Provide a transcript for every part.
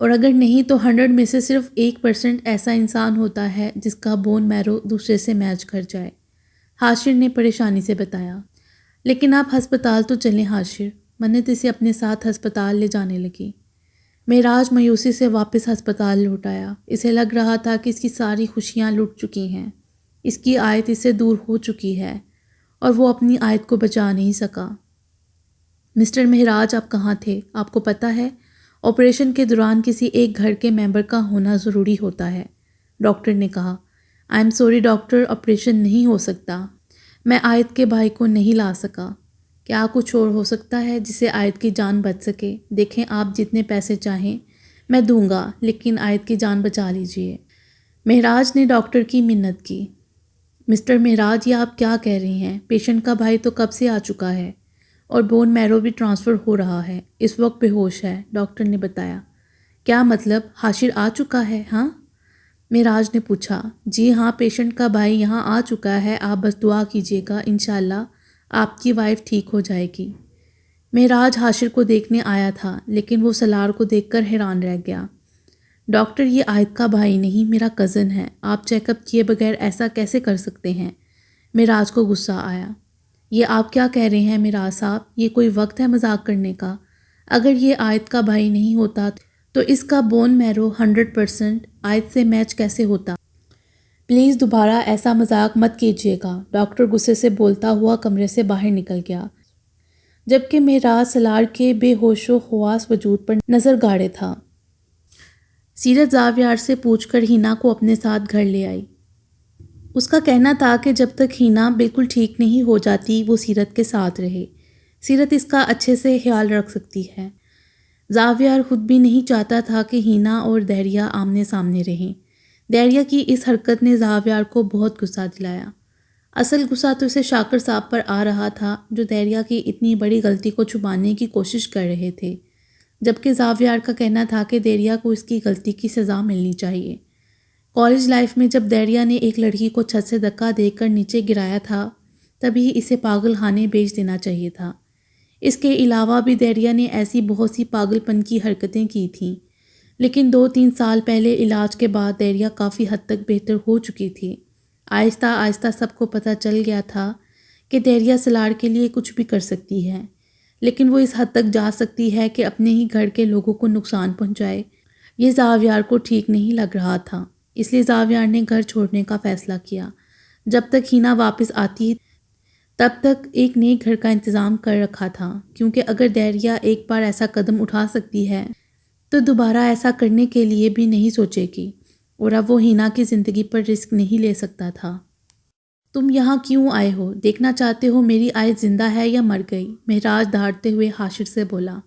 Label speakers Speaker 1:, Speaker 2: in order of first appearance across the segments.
Speaker 1: اور اگر نہیں تو 100 میں سے صرف 1% ایسا انسان ہوتا ہے جس کا بون میرو دوسرے سے میچ کر جائے، حاشر نے پریشانی سے بتایا۔ لیکن آپ ہسپتال تو چلیں حاشر، منت اسے اپنے ساتھ ہسپتال لے جانے لگی۔ معراج مایوسی سے واپس ہسپتال لوٹ آیا۔ اسے لگ رہا تھا کہ اس کی ساری خوشیاں لٹ چکی ہیں، اس کی آیت اس سے دور ہو چکی ہے اور وہ اپنی آیت کو بچا نہیں سکا۔ مسٹر معراج، آپ کہاں تھے؟ آپ کو پتہ ہے آپریشن کے دوران کسی ایک گھر کے ممبر کا ہونا ضروری ہوتا ہے، ڈاکٹر نے کہا۔ I am sorry doctor, operation نہیں ہو سکتا، میں آیت کے بھائی کو نہیں لا سکا۔ کیا کچھ اور ہو سکتا ہے جس سے آیت کی جان بچ سکے؟ دیکھیں، آپ جتنے پیسے چاہیں میں دوں گا، لیکن آیت کی جان بچا لیجئے۔ معراج نے ڈاکٹر کی منت کی۔ مسٹر معراج، یہ آپ کیا کہہ رہے ہیں؟ پیشنٹ کا بھائی تو کب سے آ چکا ہے اور بون میرو بھی ٹرانسفر ہو رہا ہے، اس وقت بے ہوش ہے، ڈاکٹر نے بتایا۔ کیا مطلب؟ حاشر آ چکا ہے؟ ہاں؟ معراج نے پوچھا۔ جی ہاں، پیشنٹ کا بھائی یہاں آ چکا ہے، آپ بس دعا کیجیے گا، انشاءاللہ آپ کی وائف ٹھیک ہو جائے گی۔ معراج حاشر کو دیکھنے آیا تھا، لیکن وہ سلار کو دیکھ کر حیران رہ گیا۔ ڈاکٹر، یہ آیت کا بھائی نہیں، میرا کزن ہے، آپ چیک اپ کیے بغیر ایسا کیسے کر سکتے ہیں؟ معراج کو غصہ آیا۔ یہ آپ کیا کہہ رہے ہیں معراج صاحب؟ یہ کوئی وقت ہے مذاق کرنے کا؟ اگر یہ آیت کا بھائی نہیں ہوتا تو اس کا بون میرو 100% آیت سے میچ کیسے ہوتا؟ پلیز دوبارہ ایسا مذاق مت کیجیے گا، ڈاکٹر غصے سے بولتا ہوا کمرے سے باہر نکل گیا، جبکہ معراج سلار کے بے ہوش و حواس وجود پر نظر گاڑے تھا۔ سیرت زاویار سے پوچھ کر ہینا کو اپنے ساتھ گھر لے آئی۔ اس کا کہنا تھا کہ جب تک ہینا بالکل ٹھیک نہیں ہو جاتی وہ سیرت کے ساتھ رہے، سیرت اس کا اچھے سے خیال رکھ سکتی ہے۔ زاویار خود بھی نہیں چاہتا تھا کہ ہینا اور دہریہ آمنے سامنے رہیں۔ دہریہ کی اس حرکت نے زاویار کو بہت غصہ دلایا۔ اصل غصہ تو اسے شاکر صاحب پر آ رہا تھا، جو دہریہ کی اتنی بڑی غلطی کو چھپانے کی کوشش کر رہے تھے، جبکہ زاویار کا کہنا تھا کہ دہریہ کو اس کی غلطی کی سزا ملنی چاہیے۔ کالج لائف میں جب دہریہ نے ایک لڑکی کو چھت سے دھکا دے کر نیچے گرایا تھا، تبھی اسے پاگل خانے بھیج دینا چاہیے تھا۔ اس کے علاوہ بھی دہریہ نے ایسی بہت سی پاگل پن کی حرکتیں کی تھیں، لیکن 2-3 سال پہلے علاج کے بعد دہریہ کافی حد تک بہتر ہو چکی تھی۔ آہستہ آہستہ سب کو پتہ چل گیا تھا کہ دہریہ سلار کے لیے کچھ بھی کر سکتی ہے، لیکن وہ اس حد تک جا سکتی ہے کہ اپنے ہی گھر کے لوگوں کو نقصان پہنچائے۔ یہ زاویار کو ٹھیک نہیں لگ رہا تھا، اس لیے زاویار نے گھر چھوڑنے کا فیصلہ کیا۔ جب تک ہینا واپس آتی تب تک ایک نئے گھر کا انتظام کر رکھا تھا، کیونکہ اگر دہریہ ایک بار ایسا قدم اٹھا سکتی ہے تو دوبارہ ایسا کرنے کے لیے بھی نہیں سوچے گی، اور اب وہ ہینا کی زندگی پر رسک نہیں لے سکتا تھا۔ تم یہاں کیوں آئے ہو؟ دیکھنا چاہتے ہو میری آیت زندہ ہے یا مر گئی؟ معراج دھاڑتے ہوئے حاشر سے بولا۔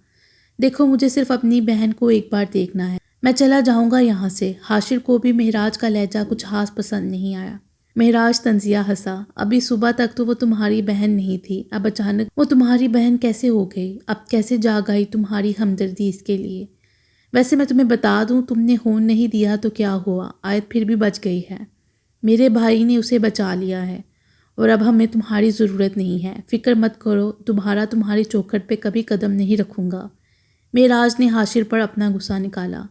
Speaker 1: دیکھو، مجھے صرف اپنی بہن کو ایک بار دیکھنا ہے، میں چلا جاؤں گا یہاں سے۔ حاشر کو بھی معراج کا لہجہ کچھ خاص پسند نہیں آیا۔ معراج طنزیہ ہنسا۔ ابھی صبح تک تو وہ تمہاری بہن نہیں تھی، اب اچانک وہ تمہاری بہن کیسے ہو گئی؟ اب کیسے جاگ آئی تمہاری ہمدردی اس کے لیے؟ ویسے میں تمہیں بتا دوں، تم نے خون نہیں دیا تو کیا ہوا، آیت پھر بھی بچ گئی ہے۔ میرے بھائی نے اسے بچا لیا ہے اور اب ہمیں تمہاری ضرورت نہیں ہے، فکر مت کرو، دوبارہ تمہاری چوکھٹ پہ کبھی قدم نہیں رکھوں گا۔ معراج نے حاشر پر اپنا غصہ نکالا۔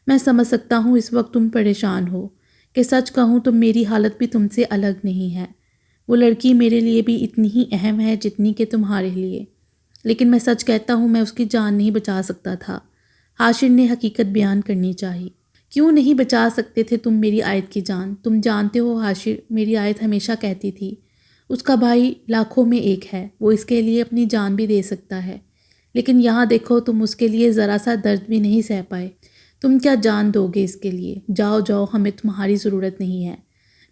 Speaker 1: میں سمجھ سکتا ہوں اس وقت تم پریشان ہو، کہ سچ کہوں تو میری حالت بھی تم سے الگ نہیں ہے۔ وہ لڑکی میرے لیے بھی اتنی ہی اہم ہے جتنی کہ تمہارے لیے، لیکن میں سچ کہتا ہوں، میں اس کی جان نہیں بچا سکتا تھا۔ حاشر نے حقیقت بیان کرنی چاہی۔ کیوں نہیں بچا سکتے تھے تم میری آیت کی جان؟ تم جانتے ہو حاشر، میری آیت ہمیشہ کہتی تھی اس کا بھائی لاکھوں میں ایک ہے، وہ اس کے لیے اپنی جان بھی دے سکتا ہے، لیکن یہاں دیکھو، تم اس کے لیے ذرا سا درد بھی نہیں سہ پائے، تم کیا جان دو گے اس کے لیے؟ جاؤ جاؤ، ہمیں تمہاری ضرورت نہیں ہے۔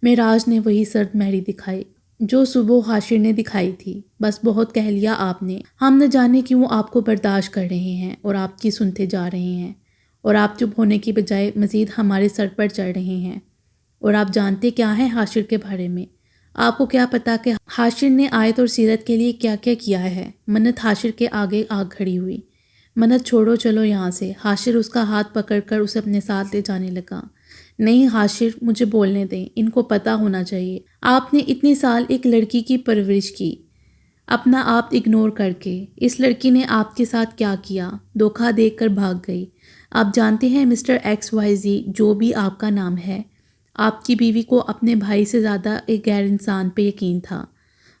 Speaker 1: معراج نے وہی سرد مہری دکھائی جو صبح حاشر نے دکھائی تھی۔ بس بہت کہہ لیا آپ نے، ہم نہ جانے کیوں آپ کو برداشت کر رہے ہیں اور آپ کی سنتے جا رہے ہیں، اور آپ چپ ہونے کی بجائے مزید ہمارے سر پر چڑھ رہے ہیں۔ اور آپ جانتے کیا ہیں حاشر کے بارے میں؟ آپ کو کیا پتا کہ حاشر نے آیت اور سیرت کے لیے کیا کیا کیا ہے؟ منت حاشر کے آگے آ کھڑی ہوئی۔ منت چھوڑو، چلو یہاں سے۔ حاشر اس کا ہاتھ پکڑ کر اسے اپنے ساتھ لے جانے لگا۔ نہیں حاشر، مجھے بولنے دیں، ان کو پتہ ہونا چاہیے آپ نے اتنے سال ایک لڑکی کی پرورش کی، اپنا آپ اگنور کر کے۔ اس لڑکی نے آپ کے ساتھ کیا کیا؟ دھوکہ دے کر بھاگ گئی۔ آپ جانتے ہیں مسٹر ایکس وائی زی، جو بھی آپ کا نام ہے، آپ کی بیوی کو اپنے بھائی سے زیادہ ایک غیر انسان پہ یقین تھا۔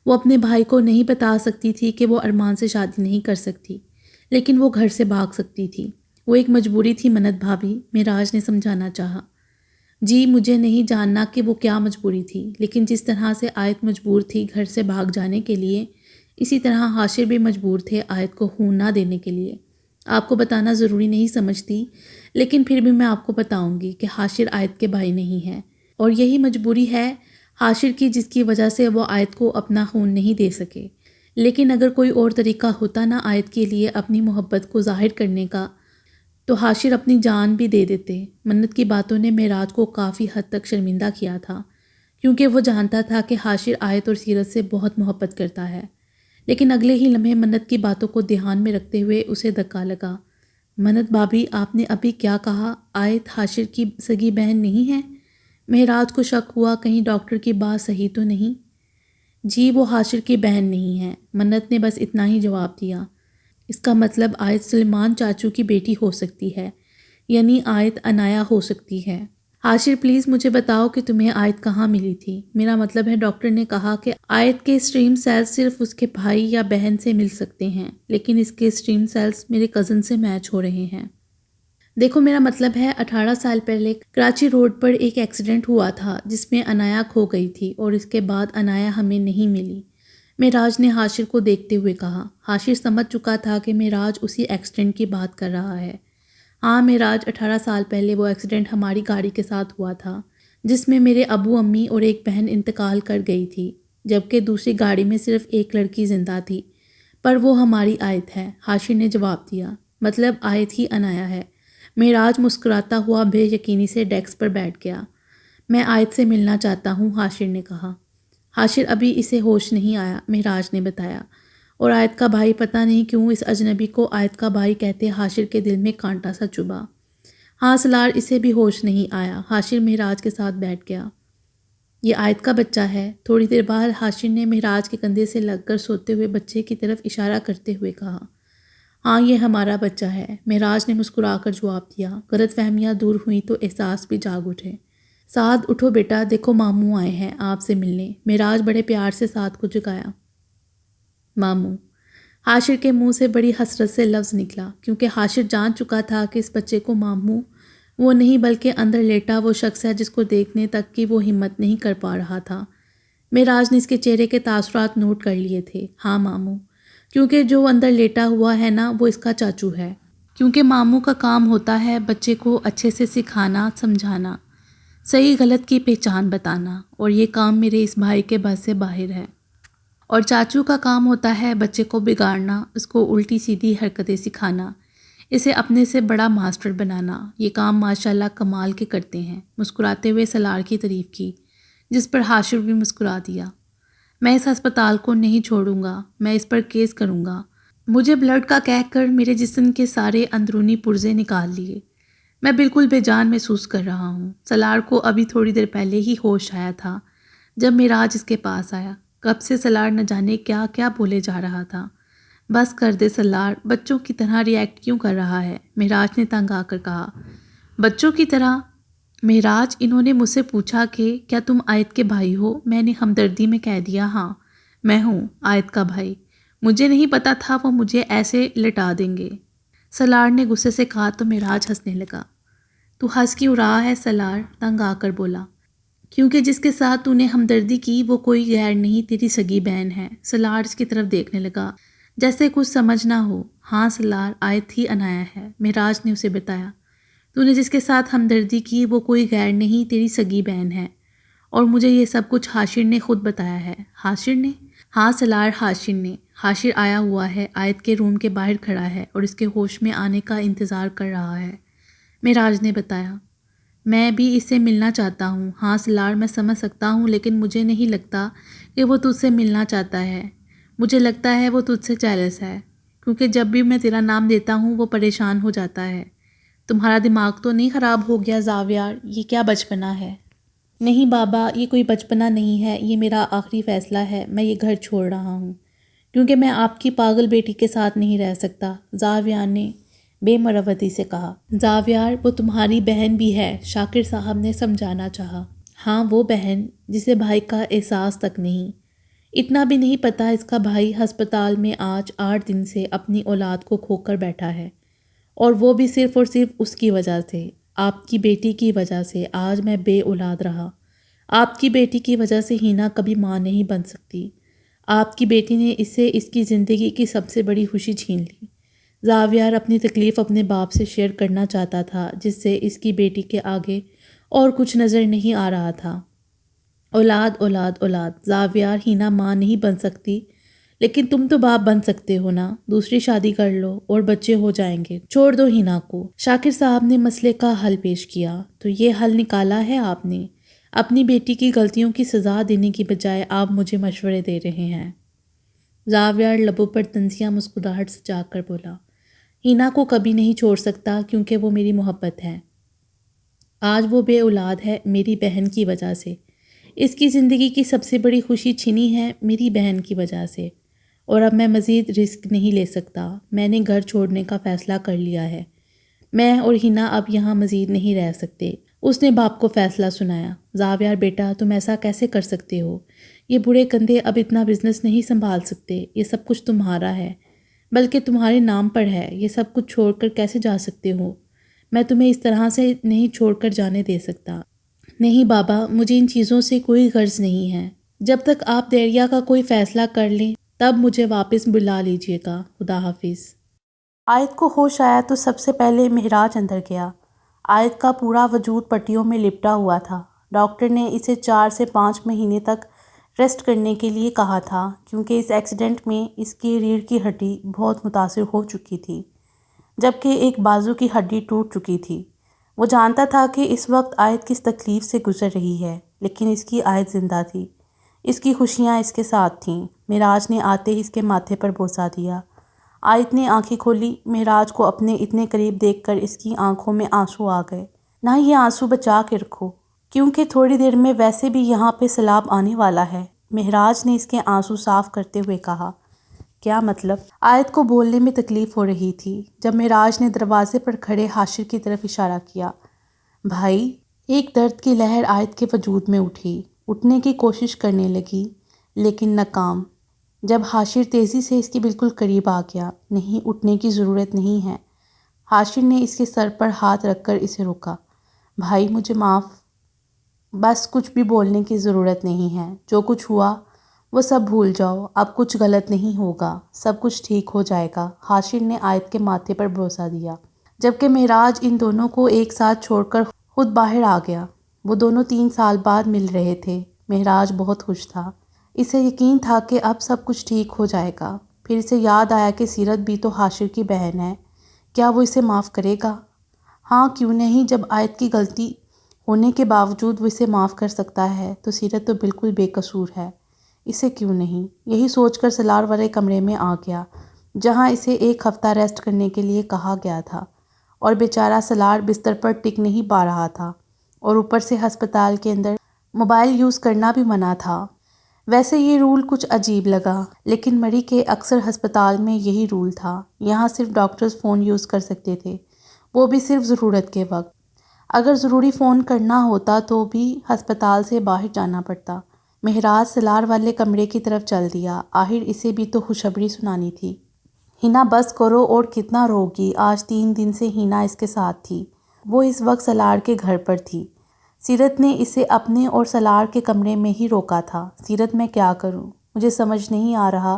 Speaker 1: وہ اپنے بھائی کو نہیں بتا سکتی تھی کہ وہ ارمان سے شادی نہیں کر سکتی، لیکن وہ گھر سے بھاگ سکتی تھی۔ وہ ایک مجبوری تھی منت بھابھی، معراج نے سمجھانا چاہا۔ جی مجھے نہیں جاننا کہ وہ کیا مجبوری تھی، لیکن جس طرح سے آیت مجبور تھی گھر سے بھاگ جانے کے لیے، اسی طرح حاشر بھی مجبور تھے آیت کو خون نہ دینے کے لیے۔ آپ کو بتانا ضروری نہیں سمجھتی، لیکن پھر بھی میں آپ کو بتاؤں گی کہ حاشر آیت کے بھائی نہیں ہے، اور یہی مجبوری ہے حاشر کی جس کی وجہ سے وہ آیت کو اپنا خون نہیں دے سکے۔ لیکن اگر کوئی اور طریقہ ہوتا نا آیت کے لیے اپنی محبت کو ظاہر کرنے کا، تو حاشر اپنی جان بھی دے دیتے۔ منت کی باتوں نے معراج کو کافی حد تک شرمندہ کیا تھا، کیونکہ وہ جانتا تھا کہ حاشر آیت اور سیرت سے بہت محبت کرتا ہے۔ لیکن اگلے ہی لمحے منت کی باتوں کو دھیان میں رکھتے ہوئے اسے دھکا لگا۔ منت بھابھی آپ نے ابھی کیا کہا؟ آیت حاشر کی سگی بہن نہیں ہے؟ معراج کو شک ہوا کہیں ڈاکٹر کی بات صحیح تو نہیں۔ جی وہ حاشر کی بہن نہیں ہے، منت نے بس اتنا ہی جواب دیا۔ اس کا مطلب آیت سلیمان چاچو کی بیٹی ہو سکتی ہے، یعنی آیت عنایا ہو سکتی ہے۔ حاشر پلیز مجھے بتاؤ کہ تمہیں آیت کہاں ملی تھی؟ میرا مطلب ہے ڈاکٹر نے کہا کہ آیت کے اسٹریم سیلز صرف اس کے بھائی یا بہن سے مل سکتے ہیں، لیکن اس کے اسٹریم سیلز میرے کزن سے میچ ہو رہے ہیں۔ دیکھو میرا مطلب ہے 18 سال پہلے کراچی روڈ پر ایک ایکسیڈنٹ ہوا تھا جس میں عنایا کھو گئی تھی، اور اس کے بعد عنایا ہمیں نہیں ملی، معراج نے حاشر کو دیکھتے ہوئے کہا۔ حاشر سمجھ چکا تھا کہ معراج اسی ایکسیڈنٹ کی بات کر رہا ہے۔ ہاں معراج، 18 سال پہلے وہ ایکسیڈنٹ ہماری گاڑی کے ساتھ ہوا تھا جس میں میرے ابو امی اور ایک بہن انتقال کر گئی تھی، جبکہ دوسری گاڑی میں صرف ایک لڑکی زندہ تھی، پر وہ ہماری آیت ہے، حاشر نے جواب دیا۔ مطلب آیت ہی عنایا ہے؟ معراج مسکراتا ہوا بے یقینی سے ڈیسک پر بیٹھ گیا۔ میں آیت سے ملنا چاہتا ہوں، حاشر نے کہا۔ حاشر ابھی اسے ہوش نہیں آیا، معراج نے بتایا، اور آیت کا بھائی پتہ نہیں کیوں اس اجنبی کو آیت کا بھائی کہتے حاشر کے دل میں کانٹا سا چبھا۔ ہاں سلار، اسے بھی ہوش نہیں آیا۔ حاشر معراج کے ساتھ بیٹھ گیا۔ یہ آیت کا بچہ ہے؟ تھوڑی دیر بعد حاشر نے معراج کے کندھے سے لگ کر سوتے ہوئے بچے کی طرف اشارہ کرتے ہوئے کہا۔ ہاں یہ ہمارا بچہ ہے، معراج نے مسکرا کر جواب دیا۔ غلط فہمیاں دور ہوئیں تو احساس بھی جاگ اٹھے۔ سعد اٹھو بیٹا، دیکھو ماموں آئے ہیں آپ سے ملنے۔ معراج بڑے پیار سے سعد کو جگایا۔ ماموں؟ حاشر کے منہ سے بڑی حسرت سے لفظ نکلا، کیونکہ حاشر جان چکا تھا کہ اس بچے کو ماموں وہ نہیں بلکہ اندر لیٹا وہ شخص ہے جس کو دیکھنے تک کی وہ ہمت نہیں کر پا رہا تھا۔ معراج نے اس کے چہرے کے تاثرات نوٹ کر لیے تھے۔ ہاں ماموں، کیونکہ جو اندر لیٹا ہوا ہے نا وہ اس کا چاچو ہے، کیونکہ ماموں کا کام ہوتا ہے بچے کو اچھے سے سکھانا، سمجھانا، صحیح غلط کی پہچان بتانا، اور یہ کام میرے اس بھائی کے بس سے باہر ہے۔ اور چاچو کا کام ہوتا ہے بچے کو بگاڑنا، اس کو الٹی سیدھی حرکتیں سکھانا، اسے اپنے سے بڑا ماسٹر بنانا۔ یہ کام ماشاءاللہ کمال کے کرتے ہیں۔ مسکراتے ہوئے سلار کی تعریف کی، جس پر حاشر بھی مسکرا دیا۔ میں اس ہسپتال کو نہیں چھوڑوں گا، میں اس پر کیس کروں گا۔ مجھے بلڈ کا کہہ کر میرے جسم کے سارے اندرونی پرزے نکال لیے، میں بالکل بے جان محسوس کر رہا ہوں۔ سلار کو ابھی تھوڑی دیر پہلے ہی ہوش آیا تھا جب معراج اس کے پاس آیا۔ کب سے سلار نہ جانے کیا کیا بولے جا رہا تھا۔ بس کر دے سلار، بچوں کی طرح ری ایکٹ کیوں کر رہا ہے؟ معراج نے تنگ آ کر کہا۔ بچوں کی طرح؟ معراج، انہوں نے مجھ سے پوچھا کہ کیا تم آیت کے بھائی ہو؟ میں نے ہمدردی میں کہہ دیا ہاں میں ہوں آیت کا بھائی۔ مجھے نہیں پتا تھا وہ مجھے ایسے لٹا دیں گے، سلار نے غصے سے کہا تو معراج ہنسنے لگا۔ تو ہنس کیوں رہا ہے سلار؟ تنگ آ کر بولا۔ کیونکہ جس کے ساتھ تو نے ہمدردی کی وہ کوئی غیر نہیں، تیری سگی بہن ہے۔ سلار اس کی طرف دیکھنے لگا جیسے کچھ سمجھ نہ ہو۔ ہاں سلار، آیت ہی عنایا ہے، معراج نے اسے بتایا۔ تو نے جس کے ساتھ ہمدردی کی وہ کوئی غیر نہیں، تیری سگی بہن ہے، اور مجھے یہ سب کچھ حاشر نے خود بتایا ہے۔ حاشر نے؟ ہاں سلار، حاشر نے۔ حاشر آیا ہوا ہے، آیت کے روم کے باہر کھڑا ہے اور اس کے ہوش میں آنے کا انتظار کر رہا ہے، معراج نے بتایا۔ میں بھی اس سے ملنا چاہتا ہوں۔ ہاں سلار، میں سمجھ سکتا ہوں، لیکن مجھے نہیں لگتا کہ وہ تجھ سے ملنا چاہتا ہے۔ مجھے لگتا ہے وہ تجھ سے جیلس ہے، کیونکہ جب بھی میں تیرا نام دیتا ہوں وہ پریشان ہو جاتا ہے۔ تمہارا دماغ تو نہیں خراب ہو گیا زاویار؟ یہ کیا بچپنا ہے؟ نہیں بابا، یہ کوئی بچپنا نہیں ہے، یہ میرا آخری فیصلہ ہے۔ میں یہ گھر چھوڑ رہا ہوں کیونکہ میں آپ کی پاگل بیٹی کے ساتھ نہیں رہ سکتا۔ زاویار نے بے مروتی سے کہا۔ زاویار، وہ تمہاری بہن بھی ہے، شاکر صاحب نے سمجھانا چاہا۔ ہاں، وہ بہن جسے بھائی کا احساس تک نہیں۔ اتنا بھی نہیں پتہ اس کا بھائی ہسپتال میں آج 8 دن سے اپنی اولاد کو کھو کر بیٹھا ہے، اور وہ بھی صرف اور صرف اس کی وجہ سے، آپ کی بیٹی کی وجہ سے آج میں بے اولاد رہا۔ آپ کی بیٹی کی وجہ سے ہینا کبھی ماں نہیں بن سکتی۔ آپ کی بیٹی نے اسے اس کی زندگی کی سب سے بڑی خوشی چھین لی۔ زاویار اپنی تکلیف اپنے باپ سے شیئر کرنا چاہتا تھا، جس سے اس کی بیٹی کے آگے اور کچھ نظر نہیں آ رہا تھا۔ اولاد اولاد اولاد، زاویار، ہینا ماں نہیں بن سکتی، لیکن تم تو باپ بن سکتے ہو نا، دوسری شادی کر لو اور بچے ہو جائیں گے، چھوڑ دو ہینا کو۔ شاکر صاحب نے مسئلے کا حل پیش کیا۔ تو یہ حل نکالا ہے آپ نے؟ اپنی بیٹی کی غلطیوں کی سزا دینے کی بجائے آپ مجھے مشورے دے رہے ہیں۔ زاویار لبوں پر طنزیہ مسکراہٹ سجا کر بولا، ہینا کو کبھی نہیں چھوڑ سکتا کیونکہ وہ میری محبت ہے۔ آج وہ بے اولاد ہے میری بہن کی وجہ سے۔ اس کی زندگی کی سب سے بڑی خوشی چھینی ہے میری بہن کی وجہ سے، اور اب میں مزید رسک نہیں لے سکتا۔ میں نے گھر چھوڑنے کا فیصلہ کر لیا ہے۔ میں اور ہینا اب یہاں مزید نہیں رہ سکتے۔ اس نے باپ کو فیصلہ سنایا۔ زاویار بیٹا، تم ایسا کیسے کر سکتے ہو؟ یہ بوڑھے کندھے اب اتنا بزنس نہیں سنبھال سکتے۔ یہ سب کچھ تمہارا ہے، بلکہ تمہارے نام پر ہے۔ یہ سب کچھ چھوڑ کر کیسے جا سکتے ہو؟ میں تمہیں اس طرح سے نہیں چھوڑ کر جانے دے سکتا۔ نہیں بابا، مجھے ان چیزوں سے کوئی غرض نہیں ہے۔ جب تک آپ دیریا کا کوئی فیصلہ کر لیں تب مجھے واپس بلا لیجیے گا۔ خدا حافظ۔ آیت کو ہوش آیا تو سب سے پہلے مہراج اندر گیا۔ آیت کا پورا وجود پٹیوں میں لپٹا ہوا تھا۔ ڈاکٹر نے اسے 4 سے 5 مہینے تک ریسٹ کرنے کے لیے کہا تھا، کیونکہ اس ایکسیڈنٹ میں اس کی ریڑھ کی ہڈی بہت متاثر ہو چکی تھی، جبکہ ایک بازو کی ہڈی ٹوٹ چکی تھی۔ وہ جانتا تھا کہ اس وقت آیت کس تکلیف سے گزر رہی ہے، لیکن اس کی آیت زندہ تھی۔ اس کی خوشیاں اس کے ساتھ تھیں۔ مہراج نے آتے ہی اس کے ماتھے پر بوسہ دیا۔ آیت نے آنکھیں کھولی۔ مہراج کو اپنے اتنے قریب دیکھ کر اس کی آنکھوں میں آنسو آ گئے۔ نہ یہ آنسو بچا کے رکھو، کیونکہ تھوڑی دیر میں ویسے بھی یہاں پہ سیلاب آنے والا ہے، مہراج نے اس کے آنسو صاف کرتے ہوئے کہا۔ کیا مطلب؟ آیت کو بولنے میں تکلیف ہو رہی تھی، جب مہراج نے دروازے پر کھڑے حاشر کی طرف اشارہ کیا۔ بھائی، ایک درد کی لہر آیت کے وجود میں اٹھی۔ اٹھنے کی کوشش کرنے لگی، لیکن ناکام۔ جب حاشر تیزی سے اس کے بالکل قریب آ گیا۔ نہیں، اٹھنے کی ضرورت نہیں ہے۔ حاشر نے اس کے سر پر ہاتھ رکھ کر اسے روکا۔ بھائی، مجھے معاف، بس کچھ بھی بولنے کی ضرورت نہیں ہے۔ جو کچھ ہوا وہ سب بھول جاؤ، اب کچھ غلط نہیں ہوگا، سب کچھ ٹھیک ہو جائے گا۔ حاشر نے آیت کے ماتھے پر بوسہ دیا، جبکہ مہراج ان دونوں کو ایک ساتھ چھوڑ کر خود باہر آ گیا۔ وہ دونوں 3 سال بعد مل رہے تھے۔ مہراج بہت خوش تھا۔ اسے یقین تھا کہ اب سب کچھ ٹھیک ہو جائے گا۔ پھر اسے یاد آیا کہ سیرت بھی تو حاشر کی بہن ہے۔ کیا وہ اسے معاف کرے گا؟ ہاں، کیوں نہیں؟ جب آیت کی غلطی ہونے کے باوجود وہ اسے معاف کر سکتا ہے تو سیرت تو بالکل بے قصور ہے، اسے کیوں نہیں؟ یہی سوچ کر سالار والے کمرے میں آ گیا، جہاں اسے 1 ہفتہ ریسٹ کرنے کے لیے کہا گیا تھا، اور بیچارہ سالار بستر پر ٹک نہیں پا رہا تھا، اور اوپر سے ہسپتال کے اندر موبائل یوز کرنا بھی منع تھا۔ ویسے یہ رول کچھ عجیب لگا، لیکن مری کے اکثر ہسپتال میں یہی رول تھا۔ یہاں صرف ڈاکٹرز فون یوز کر سکتے تھے، وہ بھی صرف ضرورت کے وقت۔ اگر ضروری فون کرنا ہوتا تو بھی ہسپتال سے باہر جانا پڑتا۔ مہراج سالار والے کمرے کی طرف چل دیا۔ آخر اسے بھی تو خوشخبری سنانی تھی۔ ہینا، بس کرو، اور کتنا روگی؟ آج 3 دن سے ہینا اس کے ساتھ تھی۔ وہ اس وقت سالار کے گھر پر تھی۔ سیرت نے اسے اپنے اور سالار کے کمرے میں ہی روکا تھا۔ سیرت، میں کیا کروں؟ مجھے سمجھ نہیں آ رہا۔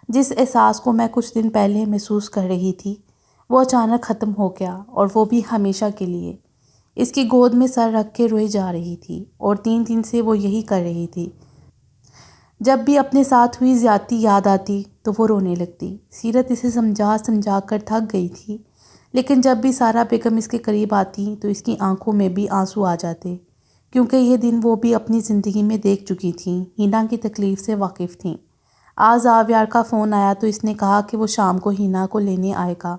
Speaker 1: جس احساس کو میں کچھ دن پہلے محسوس کر رہی تھی وہ اچانک ختم ہو گیا، اور وہ بھی ہمیشہ کے لیے۔ اس کی گود میں سر رکھ کے روئی جا رہی تھی، اور 3 دن سے وہ یہی کر رہی تھی۔ جب بھی اپنے ساتھ ہوئی زیادتی یاد آتی تو وہ رونے لگتی۔ سیرت اسے سمجھا کر تھک گئی تھی، لیکن جب بھی سارا بیگم اس کے قریب آتی تو اس کی آنکھوں میں بھی آنسو آ جاتے، کیونکہ یہ دن وہ بھی اپنی زندگی میں دیکھ چکی تھیں، ہینا کی تکلیف سے واقف تھیں۔ آج زاویار کا فون آیا تو اس نے کہا کہ وہ شام کو ہینا کو لینے آئے گا۔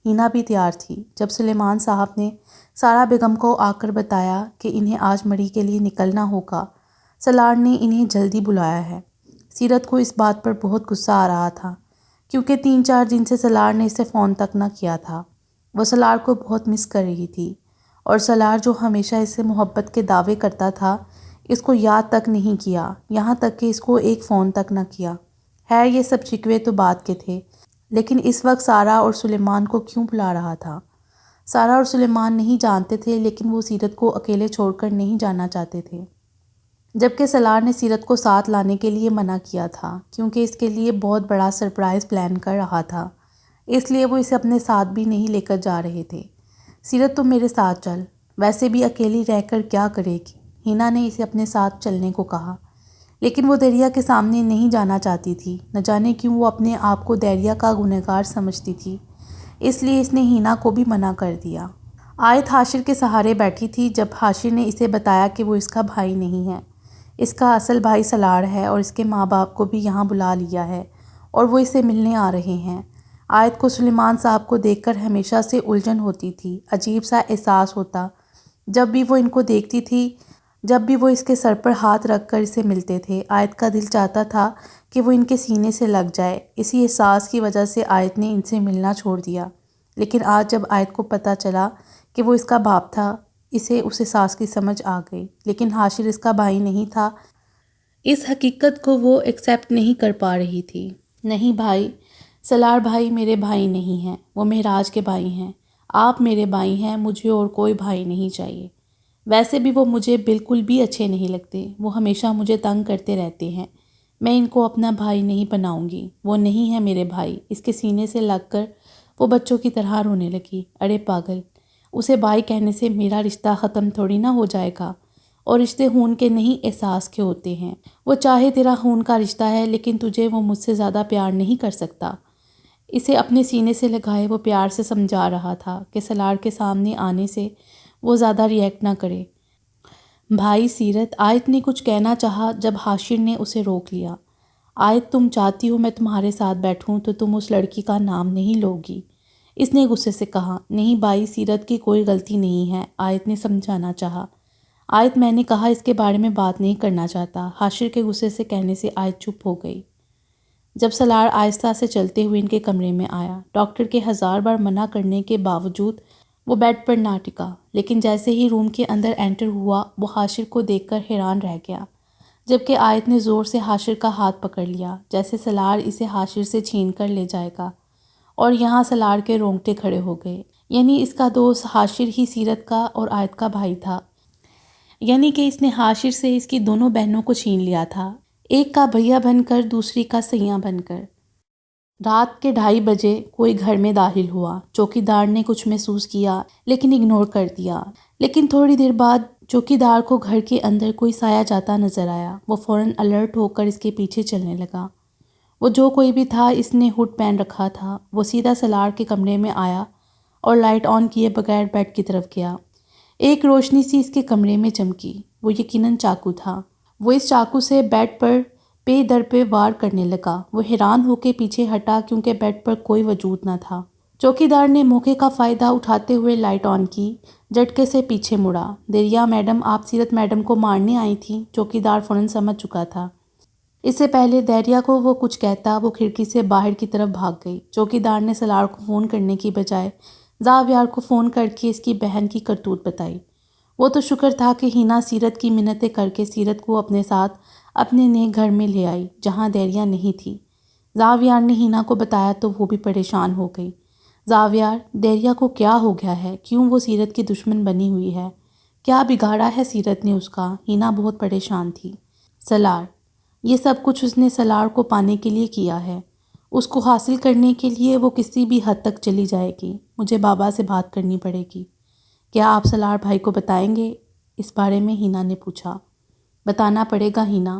Speaker 1: ہینا بھی تیار تھی۔ جب سلیمان صاحب نے سارا بیگم کو آ کر بتایا کہ انہیں آج مری کے لیے نکلنا ہوگا، سالار نے انہیں جلدی بلایا ہے۔ سیرت کو اس بات پر بہت غصہ آ رہا تھا، کیونکہ 3-4 دن سے سالار نے اسے فون تک نہ کیا تھا۔ وہ سلار کو بہت مس کر رہی تھی، اور سلار جو ہمیشہ اس سے محبت کے دعوے کرتا تھا اس کو یاد تک نہیں کیا، یہاں تک کہ اس کو ایک فون تک نہ کیا۔ خیر یہ سب شکوے تو بات کے تھے، لیکن اس وقت سارہ اور سلیمان کو کیوں بلا رہا تھا؟ سارہ اور سلیمان نہیں جانتے تھے، لیکن وہ سیرت کو اکیلے چھوڑ کر نہیں جانا چاہتے تھے، جبکہ سلار نے سیرت کو ساتھ لانے کے لیے منع کیا تھا، کیونکہ اس کے لیے بہت بڑا سرپرائز پلان کر رہا تھا، اس لیے وہ اسے اپنے ساتھ بھی نہیں لے کر جا رہے تھے۔ سیرت تم میرے ساتھ چل، ویسے بھی اکیلی رہ کر کیا کرے گی؟ ہینا نے اسے اپنے ساتھ چلنے کو کہا، لیکن وہ دریا کے سامنے نہیں جانا چاہتی تھی۔ نہ جانے کیوں وہ اپنے آپ کو دریا کا گنہگار سمجھتی تھی، اس لیے اس نے ہینا کو بھی منع کر دیا۔ آیت حاشر کے سہارے بیٹھی تھی جب حاشر نے اسے بتایا کہ وہ اس کا بھائی نہیں ہے، اس کا اصل بھائی سلار ہے، اور اس کے ماں باپ کو بھی یہاں بلا لیا ہے اور وہ اس سے ملنے آ رہے ہیں۔ آیت کو سلیمان صاحب کو دیکھ کر ہمیشہ سے الجھن ہوتی تھی، عجیب سا احساس ہوتا جب بھی وہ ان کو دیکھتی تھی، جب بھی وہ اس کے سر پر ہاتھ رکھ کر اسے ملتے تھے۔ آیت کا دل چاہتا تھا کہ وہ ان کے سینے سے لگ جائے۔ اسی احساس کی وجہ سے آیت نے ان سے ملنا چھوڑ دیا، لیکن آج جب آیت کو پتہ چلا کہ وہ اس کا باپ تھا، اسے اس احساس کی سمجھ آ گئی، لیکن حاشر اس کا بھائی نہیں تھا۔ اس حقیقت کو وہ ایکسیپٹ نہیں کر پا رہی تھی۔ نہیں بھائی، سلار بھائی میرے بھائی نہیں ہیں، وہ مہراج کے بھائی ہیں۔ آپ میرے بھائی ہیں، مجھے اور کوئی بھائی نہیں چاہیے۔ ویسے بھی وہ مجھے بالکل بھی اچھے نہیں لگتے، وہ ہمیشہ مجھے تنگ کرتے رہتے ہیں۔ میں ان کو اپنا بھائی نہیں بناؤں گی، وہ نہیں ہے میرے بھائی۔ اس کے سینے سے لگ کر وہ بچوں کی طرح رونے لگی۔ ارے پاگل، اسے بھائی کہنے سے میرا رشتہ ختم تھوڑی نہ ہو جائے گا، اور رشتے خون کے نہیں احساس کے ہوتے ہیں۔ وہ چاہے تیرا خون کا رشتہ ہے، لیکن تجھے وہ مجھ سے زیادہ پیار نہیں کر سکتا۔ اسے اپنے سینے سے لگائے وہ پیار سے سمجھا رہا تھا کہ سلار کے سامنے آنے سے وہ زیادہ ریئیکٹ نہ کرے۔ بھائی سیرت، آیت نے کچھ کہنا چاہا جب حاشر نے اسے روک لیا۔ آیت تم چاہتی ہو میں تمہارے ساتھ بیٹھوں تو تم اس لڑکی کا نام نہیں لوگی، اس نے غصے سے کہا۔ نہیں بھائی، سیرت کی کوئی غلطی نہیں ہے، آیت نے سمجھانا چاہا۔ آیت میں نے کہا اس کے بارے میں بات نہیں کرنا چاہتا۔ حاشر کے غصے سے کہنے سے آیت چپ ہو گئی۔ جب سلار آہستہ سے چلتے ہوئے ان کے کمرے میں آیا، ڈاکٹر کے 1000 بار منع کرنے کے باوجود وہ بیڈ پر نہ ٹکا، لیکن جیسے ہی روم کے اندر انٹر ہوا وہ حاشر کو دیکھ کر حیران رہ گیا، جبکہ آیت نے زور سے حاشر کا ہاتھ پکڑ لیا، جیسے سلار اسے حاشر سے چھین کر لے جائے گا، اور یہاں سلار کے رونگٹے کھڑے ہو گئے۔ یعنی اس کا دوست حاشر ہی سیرت کا اور آیت کا بھائی تھا، یعنی کہ اس نے حاشر سے اس کی دونوں بہنوں کو چھین لیا تھا، ایک کا بھیا بن کر دوسری کا سیاں بن کر۔ رات کے 2:30 بجے کوئی گھر میں داخل ہوا۔ چوکیدار نے کچھ محسوس کیا لیکن اگنور کر دیا، لیکن تھوڑی دیر بعد چوکیدار کو گھر کے اندر کوئی سایہ جاتا نظر آیا۔ وہ فوراً الرٹ ہو کر اس کے پیچھے چلنے لگا۔ وہ جو کوئی بھی تھا اس نے ہڈ پہن رکھا تھا۔ وہ سیدھا سلار کے کمرے میں آیا اور لائٹ آن کیے بغیر بیڈ کی طرف گیا۔ ایک روشنی سی اس کے کمرے میں چمکی، وہ یقیناً چاقو تھا۔ وہ اس چاقو سے بیڈ پر پے در پہ وار کرنے لگا۔ وہ حیران ہو کے پیچھے ہٹا کیونکہ بیڈ پر کوئی وجود نہ تھا۔ چوکیدار نے موقع کا فائدہ اٹھاتے ہوئے لائٹ آن کی، جھٹکے سے پیچھے مڑا۔ دریا میڈم، آپ سیرت میڈم کو مارنے آئی تھیں؟ چوکیدار فوراً سمجھ چکا تھا۔ اس سے پہلے دریا کو وہ کچھ کہتا وہ کھڑکی سے باہر کی طرف بھاگ گئی۔ چوکیدار نے سلار کو فون کرنے کی بجائے زاویار کو فون کر کے اس کی بہن کی کرتوت بتائی۔ وہ تو شکر تھا کہ ہینا سیرت کی منتیں کر کے سیرت کو اپنے ساتھ اپنے نئے گھر میں لے آئی جہاں دریا نہیں تھی۔ زاویار نے ہینا کو بتایا تو وہ بھی پریشان ہو گئی۔ زاویار، دریا کو کیا ہو گیا ہے؟ کیوں وہ سیرت کی دشمن بنی ہوئی ہے؟ کیا بگاڑا ہے سیرت نے اس کا؟ ہینا بہت پریشان تھی۔ سلار، یہ سب کچھ اس نے سلار کو پانے کے لیے کیا ہے، اس کو حاصل کرنے کے لیے وہ کسی بھی حد تک چلی جائے گی۔ مجھے بابا سے بات کرنی پڑے گی۔ کیا آپ سلار بھائی کو بتائیں گے اس بارے میں؟ ہینا نے پوچھا۔ بتانا پڑے گا ہینا،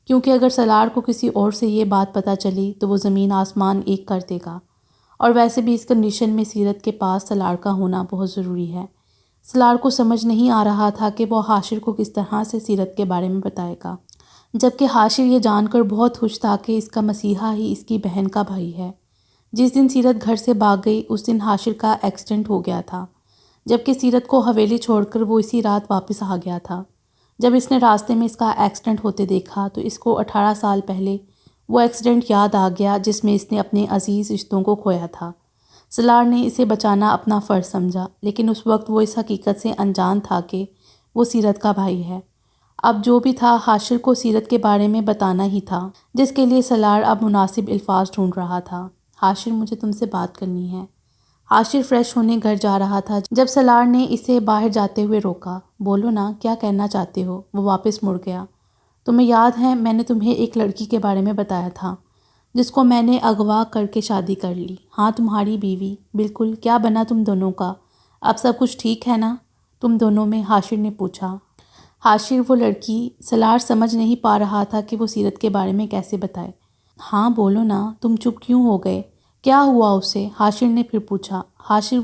Speaker 1: کیونکہ اگر سلار کو کسی اور سے یہ بات پتہ چلی تو وہ زمین آسمان ایک کر دے گا، اور ویسے بھی اس کنڈیشن میں سیرت کے پاس سلار کا ہونا بہت ضروری ہے۔ سلار کو سمجھ نہیں آ رہا تھا کہ وہ حاشر کو کس طرح سے سیرت کے بارے میں بتائے گا، جبکہ حاشر یہ جان کر بہت خوش تھا کہ اس کا مسیحا ہی اس کی بہن کا بھائی ہے۔ جس دن سیرت گھر سے بھاگ گئی اس دن حاشر کا ایکسیڈنٹ ہو گیا تھا، جبکہ سیرت کو حویلی چھوڑ کر وہ اسی رات واپس آ گیا تھا۔ جب اس نے راستے میں اس کا ایکسیڈنٹ ہوتے دیکھا تو اس کو 18 سال پہلے وہ ایکسیڈنٹ یاد آ گیا جس میں اس نے اپنے عزیز رشتوں کو کھویا تھا۔ سلار نے اسے بچانا اپنا فرض سمجھا، لیکن اس وقت وہ اس حقیقت سے انجان تھا کہ وہ سیرت کا بھائی ہے۔ اب جو بھی تھا حاشر کو سیرت کے بارے میں بتانا ہی تھا، جس کے لیے سلار اب مناسب الفاظ ڈھونڈ رہا تھا۔ حاشر، مجھے تم سے بات کرنی ہے۔ حاشر فریش ہونے گھر جا رہا تھا جب سلار نے اسے باہر جاتے ہوئے روکا۔ بولو نا، کیا کہنا چاہتے ہو؟ وہ واپس مڑ گیا۔ تمہیں یاد ہے میں نے تمہیں ایک لڑکی کے بارے میں بتایا تھا جس کو میں نے اغوا کر کے شادی کر لی؟ ہاں، تمہاری بیوی۔ بالکل۔ کیا بنا تم دونوں کا؟ اب سب کچھ ٹھیک ہے نا تم دونوں میں؟ حاشر نے پوچھا۔ حاشر، وہ لڑکی؟ سلار سمجھ نہیں پا رہا تھا کہ وہ سیرت کے بارے میں کیسے بتائے۔ ہاں بولو نا، تم چپ کیوں ہو گئے؟ کیا ہوا اسے؟ حاشر نے پھر پوچھا۔ حاشر،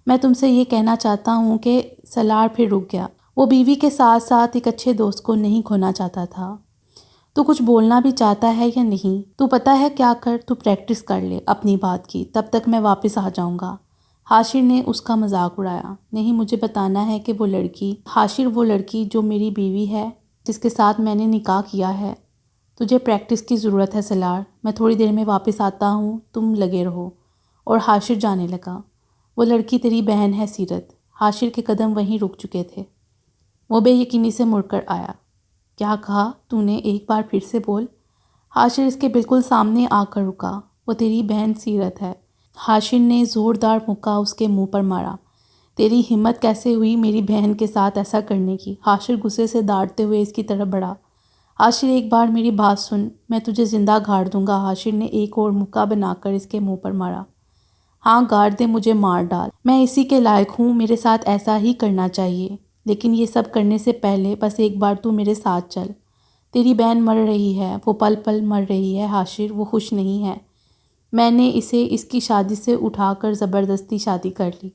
Speaker 1: میں تم سے یہ کہنا چاہتا ہوں کہ سلار پھر رک گیا۔ وہ بیوی کے ساتھ ساتھ ایک اچھے دوست کو نہیں کھونا چاہتا تھا۔ تو کچھ بولنا بھی چاہتا ہے یا نہیں؟ تو پتہ ہے کیا کر، تو پریکٹس کر لے اپنی بات کی، تب تک میں واپس آ جاؤں گا۔ حاشر نے اس کا مذاق اڑایا۔ نہیں، مجھے بتانا ہے کہ وہ لڑکی۔ حاشر، وہ لڑکی جو میری بیوی ہے، جس کے ساتھ میں نے نکاح کیا ہے۔ تجھے پریکٹس کی ضرورت ہے سلار، میں تھوڑی دیر میں واپس آتا ہوں، تم لگے رہو۔ اور حاشر جانے لگا۔ وہ لڑکی تیری بہن ہے سیرت۔ حاشر کے قدم وہیں رک چکے تھے۔ وہ بے یقینی سے مڑ کر آیا۔ کیا کہا تو نے؟ ایک بار پھر سے بول۔ حاشر اس کے بالکل سامنے آ کر رکا۔ وہ تیری بہن سیرت ہے۔ حاشر نے زوردار مکہ اس کے منہ پر مارا۔ تیری ہمت کیسے ہوئی میری بہن کے ساتھ ایسا کرنے کی؟ حاشر غصے سے داڑھتے ہوئے اس کی طرف بڑھا۔ حاشر، ایک بار میری بات سن، میں تجھے زندہ گاڑ دوں گا۔ حاشر نے ایک اور مکہ بنا کر اس کے منہ پر مارا۔ ہاں گاڑ دے، مجھے مار ڈال، میں اسی کے لائق ہوں، میرے ساتھ ایسا ہی کرنا چاہیے۔ لیکن یہ سب کرنے سے پہلے بس ایک بار تو میرے ساتھ چل۔ تیری بہن مر رہی ہے، وہ پل پل مر رہی ہے حاشر، وہ خوش نہیں ہے۔ میں نے اسے اس کی شادی سے اٹھا کر زبردستی شادی کر لی،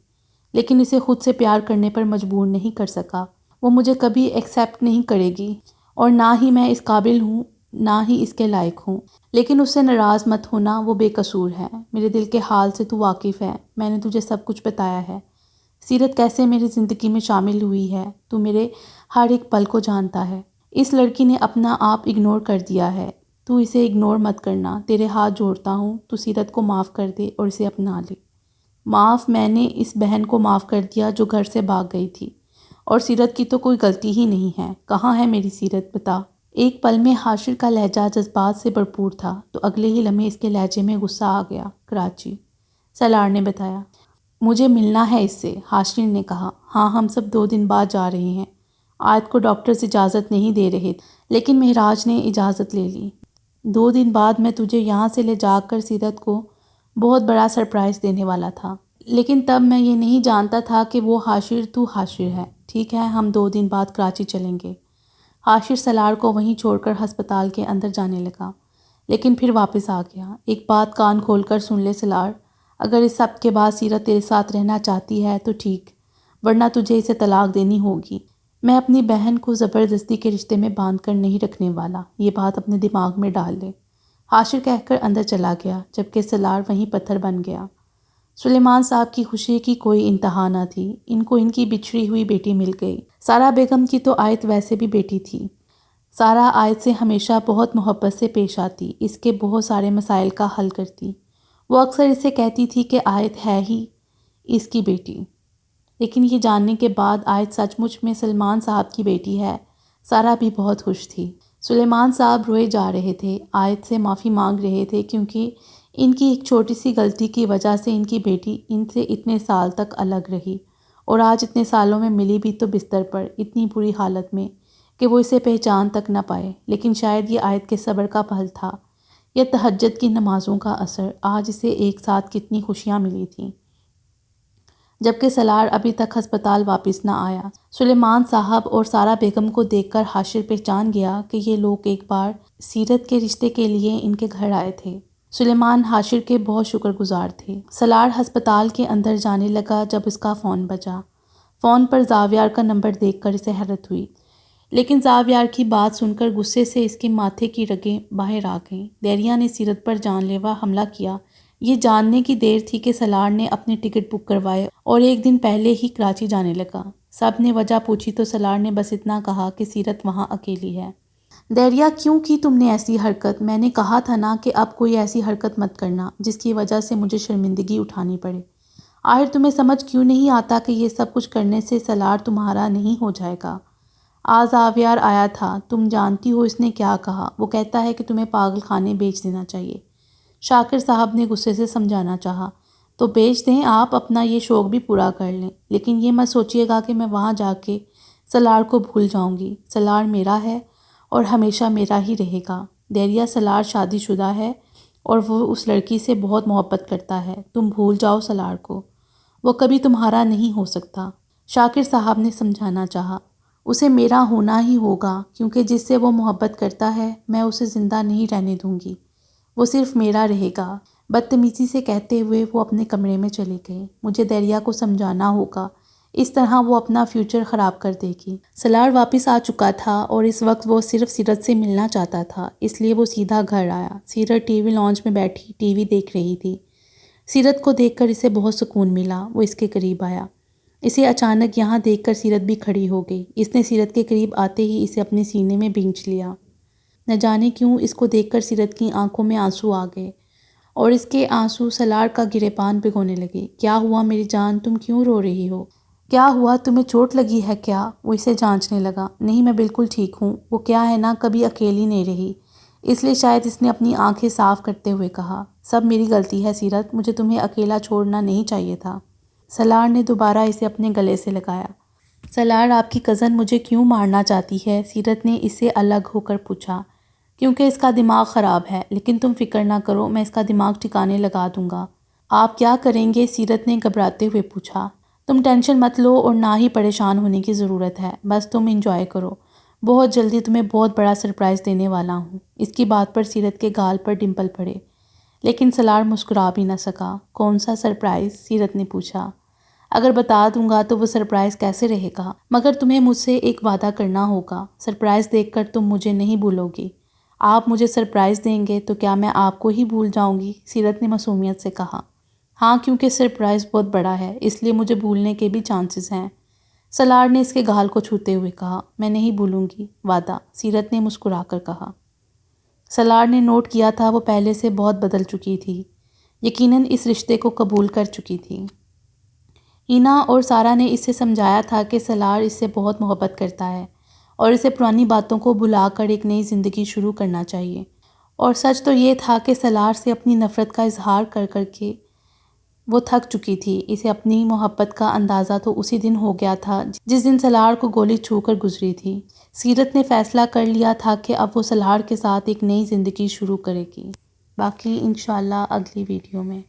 Speaker 1: لیکن اسے خود سے پیار کرنے پر مجبور نہیں کر سکا۔ وہ مجھے کبھی ایکسیپٹ نہیں کرے گی، اور نہ ہی میں اس قابل ہوں، نہ ہی اس کے لائق ہوں۔ لیکن اس سے ناراض مت ہونا، وہ بے قصور ہے۔ میرے دل کے حال سے تو واقف ہے، میں نے تجھے سب کچھ بتایا ہے۔ سیرت کیسے میری زندگی میں شامل ہوئی ہے، تو میرے ہر ایک پل کو جانتا ہے۔ اس لڑکی نے اپنا آپ اگنور کر دیا ہے، تو اسے اگنور مت کرنا۔ تیرے ہاتھ جوڑتا ہوں، تو سیرت کو معاف کر دے اور اسے اپنا لے۔ معاف؟ میں نے اس بہن کو معاف کر دیا جو گھر سے بھاگ گئی تھی، اور سیرت کی تو کوئی غلطی ہی نہیں ہے۔ کہاں ہے میری سیرت؟ بتا۔ ایک پل میں حاشر کا لہجہ جذبات سے بھرپور تھا، تو اگلے ہی لمحے اس کے لہجے میں غصہ آ گیا۔ کراچی، سلار نے بتایا۔ مجھے ملنا ہے اس سے، حاشر نے کہا۔ ہاں، ہم سب 2 دن بعد جا رہے ہیں۔ آیت کو ڈاکٹرز اجازت نہیں دے رہے، لیکن مہراج نے اجازت لے لی۔ 2 دن بعد میں تجھے یہاں سے لے جا کر سیرت کو بہت بڑا سرپرائز دینے والا تھا، لیکن تب میں یہ نہیں جانتا تھا کہ وہ حاشر تو حاشر ہے۔ ٹھیک ہے، ہم 2 دن بعد کراچی چلیں گے۔ حاشر سلار کو وہیں چھوڑ کر ہسپتال کے اندر جانے لگا، لیکن پھر واپس آ گیا۔ ایک بات کان کھول کر سن لے سلار، اگر اس سب کے بعد سیرت تیرے ساتھ رہنا چاہتی ہے تو ٹھیک، ورنہ تجھے اسے طلاق دینی ہوگی۔ میں اپنی بہن کو زبردستی کے رشتے میں باندھ کر نہیں رکھنے والا، یہ بات اپنے دماغ میں ڈال لے۔ حاشر کہہ کر اندر چلا گیا، جبکہ سلار وہیں پتھر بن گیا۔ سلیمان صاحب کی خوشی کی کوئی انتہا نہ تھی۔ ان کو ان کی بچھڑی ہوئی بیٹی مل گئی۔ سارا بیگم کی تو آیت ویسے بھی بیٹی تھی۔ سارا آیت سے ہمیشہ بہت محبت سے پیش آتی، اس کے بہت سارے مسائل کا حل کرتی۔ وہ اکثر اسے کہتی تھی کہ آیت ہے ہی اس کی بیٹی، لیکن یہ جاننے کے بعد آیت سچ مچ میں سلیمان صاحب کی بیٹی ہے۔ سارا بھی بہت خوش تھی۔ سلیمان صاحب روئے جا رہے تھے، آیت سے معافی مانگ رہے تھے، کیونکہ ان کی ایک چھوٹی سی غلطی کی وجہ سے ان کی بیٹی ان سے اتنے سال تک الگ رہی، اور آج اتنے سالوں میں ملی بھی تو بستر پر، اتنی بری حالت میں کہ وہ اسے پہچان تک نہ پائے۔ لیکن شاید یہ آیت کے صبر کا پھل تھا، یا تہجد کی نمازوں کا اثر۔ آج اسے ایک ساتھ کتنی خوشیاں ملی تھیں، جبکہ سلار ابھی تک ہسپتال واپس نہ آیا۔ سلیمان صاحب اور سارا بیگم کو دیکھ کر حاشر پہچان گیا کہ یہ لوگ ایک بار سیرت کے رشتے کے لیے ان کے گھر آئے تھے۔ سلیمان حاشر کے بہت شکر گزار تھے۔ سلار ہسپتال کے اندر جانے لگا جب اس کا فون بجا۔ فون پر زاویار کا نمبر دیکھ کر اسے حیرت ہوئی، لیکن زاویار کی بات سن کر غصے سے اس کے ماتھے کی رگیں باہر آ گئیں۔ دیریا نے سیرت پر جان لیوا حملہ کیا، یہ جاننے کی دیر تھی کہ سلار نے اپنے ٹکٹ بک کروائے اور 1 دن پہلے ہی کراچی جانے لگا۔ سب نے وجہ پوچھی تو سلار نے بس اتنا کہا کہ سیرت وہاں اکیلی ہے۔ دریا کیوں کی تم نے ایسی حرکت؟ میں نے کہا تھا نا کہ اب کوئی ایسی حرکت مت کرنا جس کی وجہ سے مجھے شرمندگی اٹھانی پڑے۔ آخر تمہیں سمجھ کیوں نہیں آتا کہ یہ سب کچھ کرنے سے سلار تمہارا نہیں ہو جائے گا؟ آج آویار آیا تھا، تم جانتی ہو اس نے کیا کہا؟ وہ کہتا ہے کہ تمہیں پاگل خانے بیچ دینا چاہیے۔ شاکر صاحب نے غصے سے سمجھانا چاہا، تو بیچ دیں، آپ اپنا یہ شوق بھی پورا کر لیں، لیکن یہ مت سوچیے گا کہ میں وہاں جا کے سلار کو بھول جاؤں گی۔ سلار میرا ہے اور ہمیشہ میرا ہی رہے گا۔ دریا، سلار شادی شدہ ہے اور وہ اس لڑکی سے بہت محبت کرتا ہے، تم بھول جاؤ سلار کو، وہ کبھی تمہارا نہیں ہو سکتا۔ شاکر صاحب نے سمجھانا چاہا، اسے میرا ہونا ہی ہوگا، کیونکہ جس سے وہ محبت کرتا ہے میں اسے زندہ نہیں رہنے دوں گی، وہ صرف میرا رہے گا۔ بدتمیزی سے کہتے ہوئے وہ اپنے کمرے میں چلے گئے۔ مجھے دریا کو سمجھانا ہوگا، اس طرح وہ اپنا فیوچر خراب کر دے گی۔ سلار واپس آ چکا تھا اور اس وقت وہ صرف سیرت سے ملنا چاہتا تھا، اس لیے وہ سیدھا گھر آیا۔ سیرت ٹی وی لاؤنج میں بیٹھی ٹی وی دیکھ رہی تھی۔ سیرت کو دیکھ کر اسے بہت سکون ملا، وہ اس کے قریب آیا۔ اسے اچانک یہاں دیکھ کر سیرت بھی کھڑی ہو گئی۔ اس نے سیرت کے قریب آتے ہی اسے اپنے سینے میں بھینچ لیا۔ نہ جانے کیوں اس کو دیکھ کر سیرت کی آنکھوں میں آنسو آ گئے اور اس کے آنسو سلار کا گریبان بھگونے لگے۔ کیا ہوا میری جان، تم کیوں رو رہی ہو؟ کیا ہوا، تمہیں چوٹ لگی ہے کیا؟ وہ اسے جانچنے لگا۔ نہیں، میں بالکل ٹھیک ہوں۔ وہ کیا ہے نا، کبھی اکیلی نہیں رہی، اس لیے شاید اس نے اپنی آنکھیں صاف کرتے ہوئے کہا۔ سب میری غلطی ہے سیرت، مجھے تمہیں اکیلا چھوڑنا نہیں چاہیے تھا۔ سلار نے دوبارہ اسے اپنے گلے سے لگایا۔ سلار، آپ کی کزن مجھے کیوں مارنا چاہتی ہے؟ سیرت نے اس سے الگ ہو کر پوچھا۔ کیونکہ اس کا دماغ خراب ہے، لیکن تم فکر نہ کرو، میں اس کا دماغ ٹھکانے لگا دوں گا۔ آپ کیا کریں گے؟ سیرت نے گھبراتے ہوئے پوچھا۔ تم ٹینشن مت لو اور نہ ہی پریشان ہونے کی ضرورت ہے، بس تم انجوائے کرو، بہت جلدی تمہیں بہت بڑا سرپرائز دینے والا ہوں۔ اس کی بات پر سیرت کے گال پر ڈمپل پڑے، لیکن سلار مسکرا بھی نہ سکا۔ کون سا سرپرائز؟ سیرت نے پوچھا۔ اگر بتا دوں گا تو وہ سرپرائز کیسے رہے گا؟ مگر تمہیں مجھ سے ایک وعدہ کرنا ہوگا، سرپرائز دیکھ کر تم مجھے نہیں بھولو گی۔ آپ مجھے سرپرائز دیں گے تو کیا میں آپ کو ہی بھول جاؤں گی؟ سیرت نے معصومیت سے کہا۔ ہاں، کیونکہ سرپرائز بہت بڑا ہے، اس لیے مجھے بھولنے کے بھی چانسز ہیں۔ سلار نے اس کے گال کو چھوتے ہوئے کہا۔ میں نہیں بھولوں گی، وعدہ، سیرت نے مسکرا کر کہا۔ سلار نے نوٹ کیا تھا وہ پہلے سے بہت بدل چکی تھی، یقیناً اس رشتے کو قبول کر چکی تھی۔ ہینا اور سارا نے اسے سمجھایا تھا کہ سلار اس سے بہت محبت کرتا ہے اور اسے پرانی باتوں کو بھلا کر ایک نئی زندگی شروع کرنا چاہیے۔ اور سچ تو یہ تھا کہ سلار سے اپنی نفرت کا اظہار کر کر کے وہ تھک چکی تھی۔ اسے اپنی محبت کا اندازہ تو اسی دن ہو گیا تھا جس دن سلار کو گولی چھو کر گزری تھی۔ سیرت نے فیصلہ کر لیا تھا کہ اب وہ سلار کے ساتھ ایک نئی زندگی شروع کرے گی۔ باقی انشاءاللہ اگلی ویڈیو میں۔